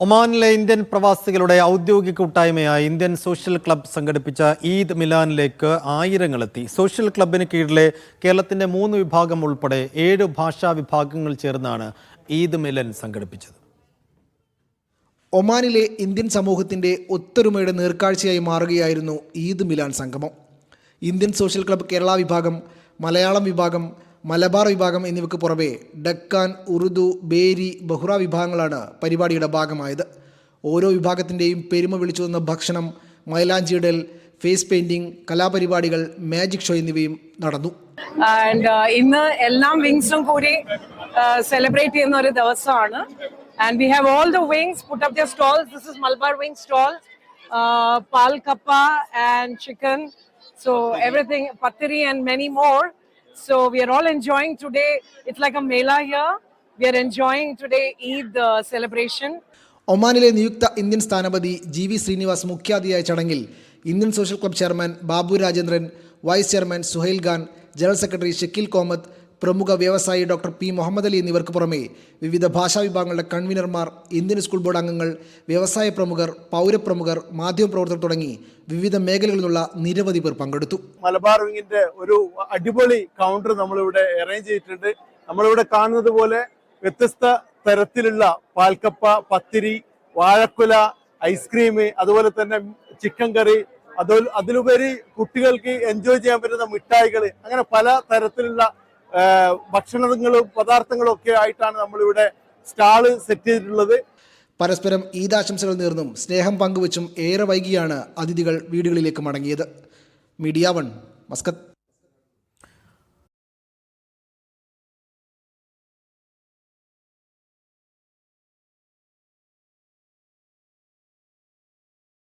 ഒമാനിലെ ഇന്ത്യൻ പ്രവാസികളുടെ ഔദ്യോഗിക കൂട്ടായ്മയായ ഇന്ത്യൻ സോഷ്യൽ ക്ലബ്ബ് സംഘടിപ്പിച്ച ഈദ് മിലാനിലേക്ക് ആയിരങ്ങളെത്തി. സോഷ്യൽ ക്ലബ്ബിന് കീഴിലെ കേരളത്തിന്റെ 3 വിഭാഗം ഉൾപ്പെടെ 7 ഭാഷാ വിഭാഗങ്ങൾ ചേർന്നാണ് ഈദ് മിലൻ സംഘടിപ്പിച്ചത്. ഒമാനിലെ ഇന്ത്യൻ സമൂഹത്തിന്റെ ഒത്തൊരുമയുടെ നേർക്കാഴ്ചയായി മാറുകയായിരുന്നു ഈദ് മിലാൻ സംഗമം. ഇന്ത്യൻ സോഷ്യൽ ക്ലബ്ബ് കേരള വിഭാഗം, മലയാളം വിഭാഗം, മലബാർ വിഭാഗം എന്നിവയ്ക്ക് പുറമെ ഡക്കാൻ, ഉറുദു, ബേരി, ബഹ്റ വിഭാഗങ്ങളാണ് പരിപാടിയുടെ ഭാഗമായത്. ഓരോ വിഭാഗത്തിൻ്റെയും പെരുമ വിളിച്ചു വന്ന ഭക്ഷണം, മൈലാഞ്ചിയിടൽ, ഫേസ് പെയിന്റിംഗ്, കലാപരിപാടികൾ, മാജിക് ഷോ എന്നിവയും നടന്നു. ഇന്ന് എല്ലാം വിങ്സും കൂടി സെലിബ്രേറ്റ് ചെയ്യുന്ന ഒരു ദിവസമാണ്. And we have all the wings put up their stalls. This is Malabar wing stall, pal kappa and chicken. So everything, patiri and many more. So we are all enjoying today. It's like a mela here. We are enjoying today Eid celebration. ഒമാനിലെ നിയുക്ത Indian സ്ഥാനപതി GV Srinivas മുഖ്യാതിഥിയായ ചടങ്ങിൽ Indian social club chairman Babu Rajendran, vice chairman Suhail Khan, general secretary Shakeel Komath, പ്രമുഖ വ്യവസായി doctor P. Muhammad Ali എന്നിവർക്ക് പുറമെ വിവിധ ഭാഷാ വിഭാഗങ്ങളുടെ കൺവീനർമാർ, ഇന്ത്യൻ സ്കൂൾ ബോർഡ് അംഗങ്ങൾ, വ്യവസായ പ്രമുഖർ, പൗരപ്രമുഖർ, മാധ്യമപ്രവർത്തകർ തുടങ്ങി വിവിധ മേഖലകളിൽ നിന്നുള്ള നിരവധി പേർ പങ്കെടുത്തു. മലബാർ വിങ്ങിന്റെ ഒരു അടിപൊളി കൗണ്ടർ നമ്മളിവിടെ അറേഞ്ച് ചെയ്തിട്ടുണ്ട്. നമ്മളിവിടെ കാണുന്നത് പോലെ വ്യത്യസ്ത തരത്തിലുള്ള പാൽക്കപ്പ, പത്തിരി, വാഴക്കുല, ഐസ്ക്രീം, അതുപോലെ തന്നെ ചിക്കൻ കറി, അതിലുപരി കുട്ടികൾക്ക് എൻജോയ് ചെയ്യാൻ പറ്റുന്ന മിഠായികൾ, അങ്ങനെ പല തരത്തിലുള്ള ഭക്ഷണങ്ങളും പദാർത്ഥങ്ങളും ഒക്കെ ആയിട്ടാണ് നമ്മളിവിടെ സ്റ്റാള് സെറ്റ് ചെയ്തിട്ടുള്ളത്. പരസ്പരം ഈദാശംസകൾ നേർന്നും സ്നേഹം പങ്കുവച്ചും ഏറെ വൈകിയാണ് അതിഥികൾ വീടുകളിലേക്ക് മടങ്ങിയത്. Media 1, Muscat.